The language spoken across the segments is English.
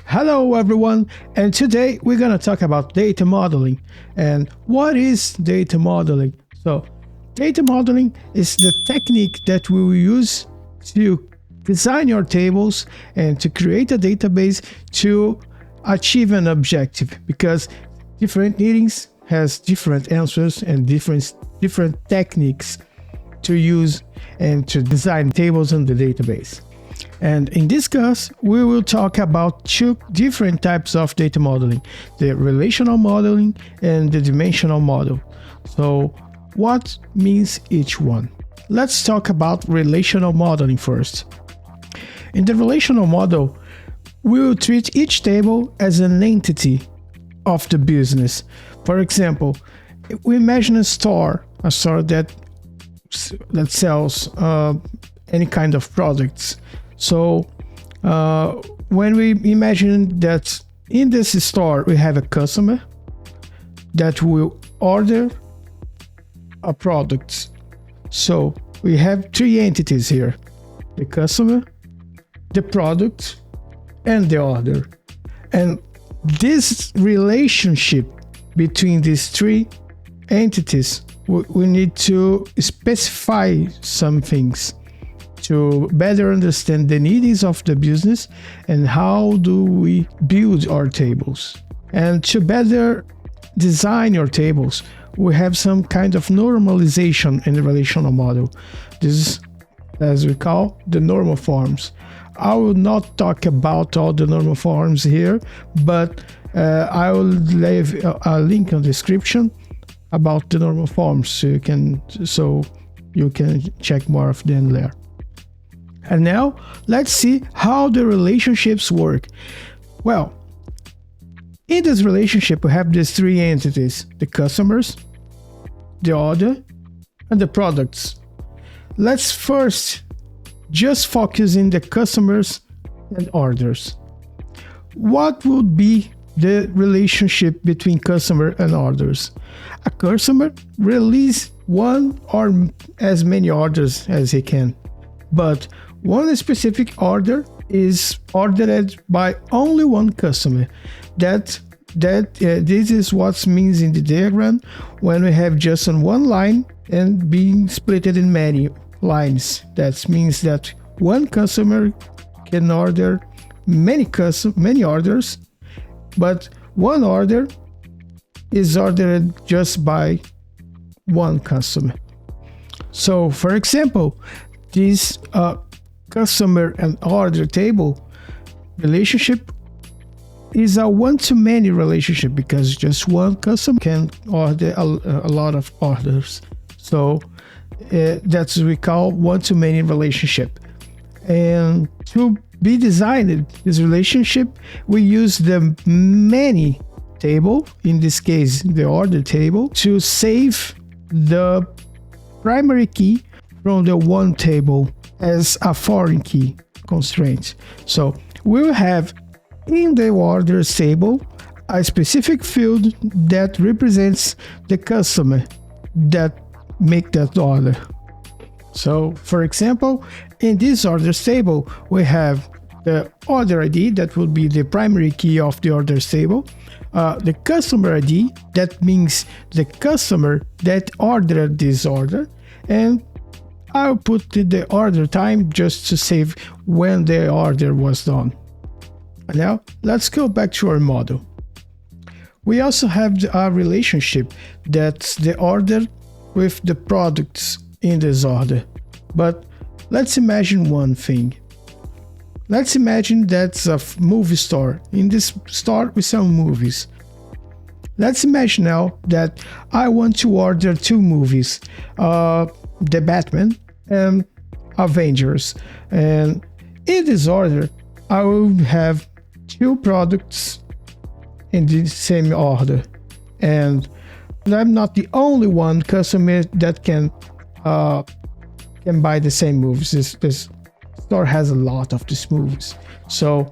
Hello everyone, and today we're going to talk about data modeling. And what is data modeling? So, data modeling is the technique that we will use to design your tables and to create a database to achieve an objective, because different needs has different answers and different techniques to use and to design tables in the database. And in this class, we will talk about two different types of data modeling, the relational modeling and the dimensional model. So what means each one? Let's talk about relational modeling first. In the relational model, we will treat each table as an entity of the business. For example, we imagine a store that sells any kind of products. So when we imagine that in this store we have a customer that will order a product. So we have three entities here: the customer, the product, and the order. And this relationship between these three entities, we need to specify some things to better understand the needs of the business and how do we build our tables. And to better design your tables, we have some kind of normalization in the relational model. This is, as we call, the normal forms. I will not talk about all the normal forms here, but I will leave a link in the description about the normal forms so you can check more of them there. And now let's see how the relationships work. Well, in this relationship we have these three entities: the customers, the order, and the products. Let's first just focus in the customers and orders. What would be the relationship between customer and orders? A customer releases one or as many orders as he can, but one specific order is ordered by only one customer. This is what means in the diagram when we have just on one line and being split in many lines. That means that one customer can order many orders, but one order is ordered just by one customer. So, for example, this customer and order table relationship is a one-to-many relationship because just one customer can order a lot of orders. So that's what we call one-to-many relationship. And to be designed this relationship, we use the many table, in this case the order table, to save the primary key from the one table as a foreign key constraint. So we'll have in the order table a specific field that represents the customer that make that order. So for example, in this order table we have the order ID, that will be the primary key of the order table, the customer ID, that means the customer that ordered this order, and I'll put the order time just to save when the order was done. Now, let's go back to our model. We also have a relationship that's the order with the products in this order. But let's imagine one thing. Let's imagine that's a movie store. In this store, we sell movies. Let's imagine now that I want to order two movies. The Batman and Avengers, and in this order I will have two products in the same order, and I'm not the only one customer that can buy the same movies. This store has a lot of these movies, so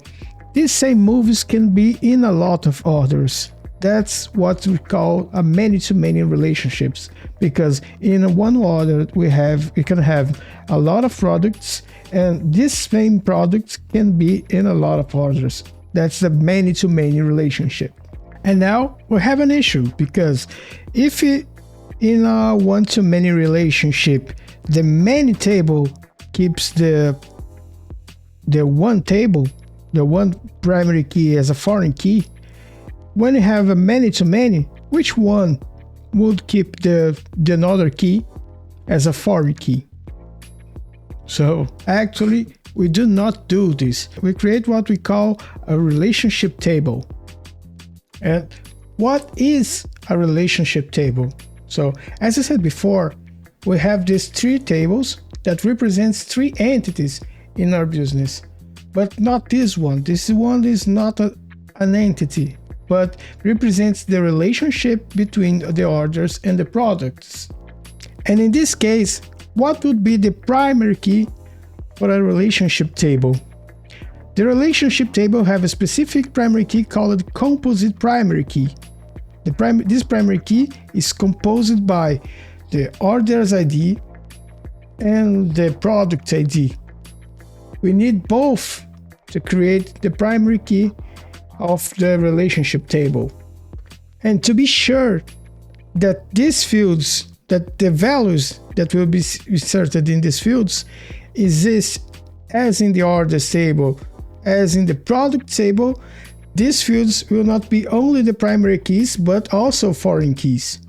these same movies can be in a lot of orders. That's what we call a many-to-many relationships, because in one order we can have a lot of products, and these same products can be in a lot of orders. That's the many-to-many relationship. And now we have an issue, because if in a one-to-many relationship, the many table keeps the one table, the one primary key as a foreign key, when you have a many-to-many, which one would keep the another key as a foreign key? So actually, we do not do this. We create what we call a relationship table. And what is a relationship table? So as I said before, we have these three tables that represents three entities in our business, but not this one. This one is not an entity, but represents the relationship between the orders and the products. And in this case, what would be the primary key for a relationship table? The relationship table have a specific primary key called composite primary key. This primary key is composed by the order's ID and the product ID. We need both to create the primary key of the relationship table. And to be sure that these fields, that the values that will be inserted in these fields exist as in the orders table, as in the product table, these fields will not be only the primary keys, but also foreign keys.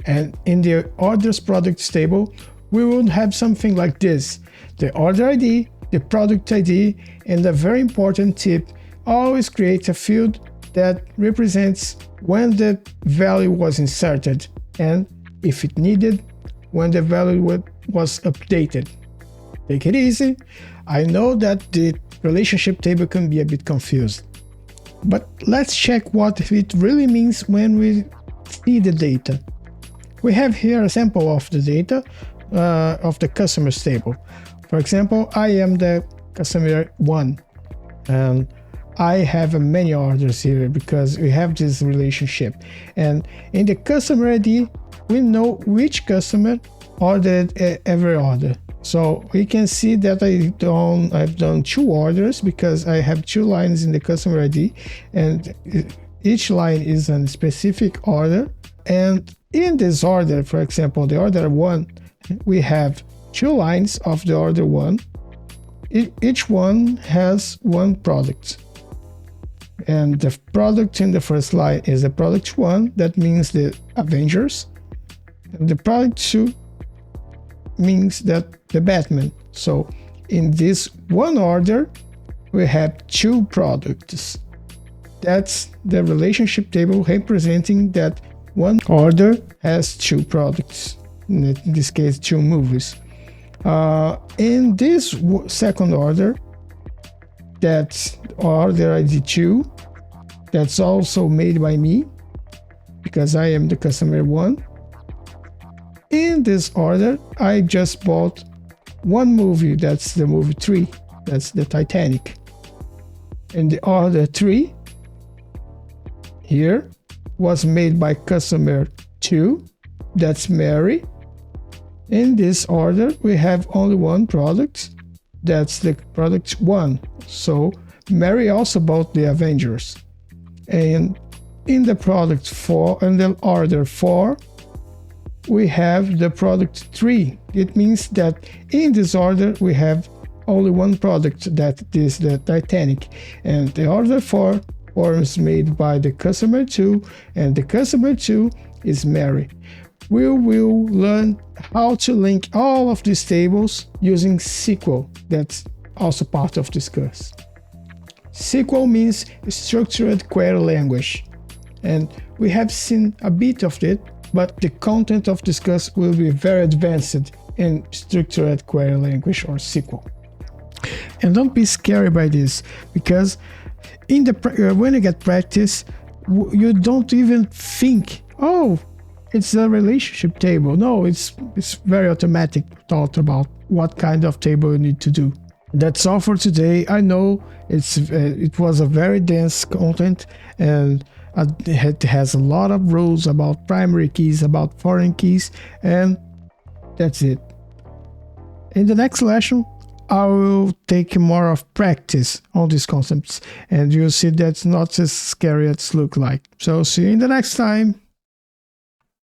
And in the orders products table, we will have something like this: the order ID, the product ID, and a very important tip, always create a field that represents when the value was inserted, and if it needed, when the value was updated. Take it easy. I know that the relationship table can be a bit confused, but let's check what it really means when we see the data. We have here a sample of the data of the customers table. For example, I am the customer 1, and I have many orders here because we have this relationship. And in the customer ID, we know which customer ordered every order. So we can see that I've done 2 orders because I have 2 lines in the customer ID, and each line is a specific order. And in this order, for example, the order 1, we have 2 lines of the order 1. Each one has 1 product. And the product in the first line is the product 1, that means the Avengers. And the product 2 means that the Batman. So in this one order, we have 2 products. That's the relationship table representing that one order has 2 products. In this case, 2 movies. In this second order, that's order ID 2. That's also made by me because I am the customer 1. In this order, I just bought 1 movie. That's the movie 3. That's the Titanic. And the order 3 here was made by customer 2. That's Mary. In this order, we have only 1 product. That's the product 1. So Mary also bought the Avengers. And in the product 4, and the order 4, we have the product 3. It means that in this order, we have only 1 product, that is the Titanic. And the order 4 was made by the customer 2, and the customer 2 is Mary. We will learn how to link all of these tables using SQL. That's also part of this course. SQL means structured query language, and we have seen a bit of it, but the content of this course will be very advanced in structured query language, or SQL. And don't be scared by this, because in when you get practice, you don't even think, oh, it's a relationship table. No, it's very automatic thought about what kind of table you need to do. That's all for today. I know it was a very dense content, and it has a lot of rules about primary keys, about foreign keys, and that's it. In the next lesson, I will take more of practice on these concepts, and you'll see that's not as scary as it looks like. So see you in the next time.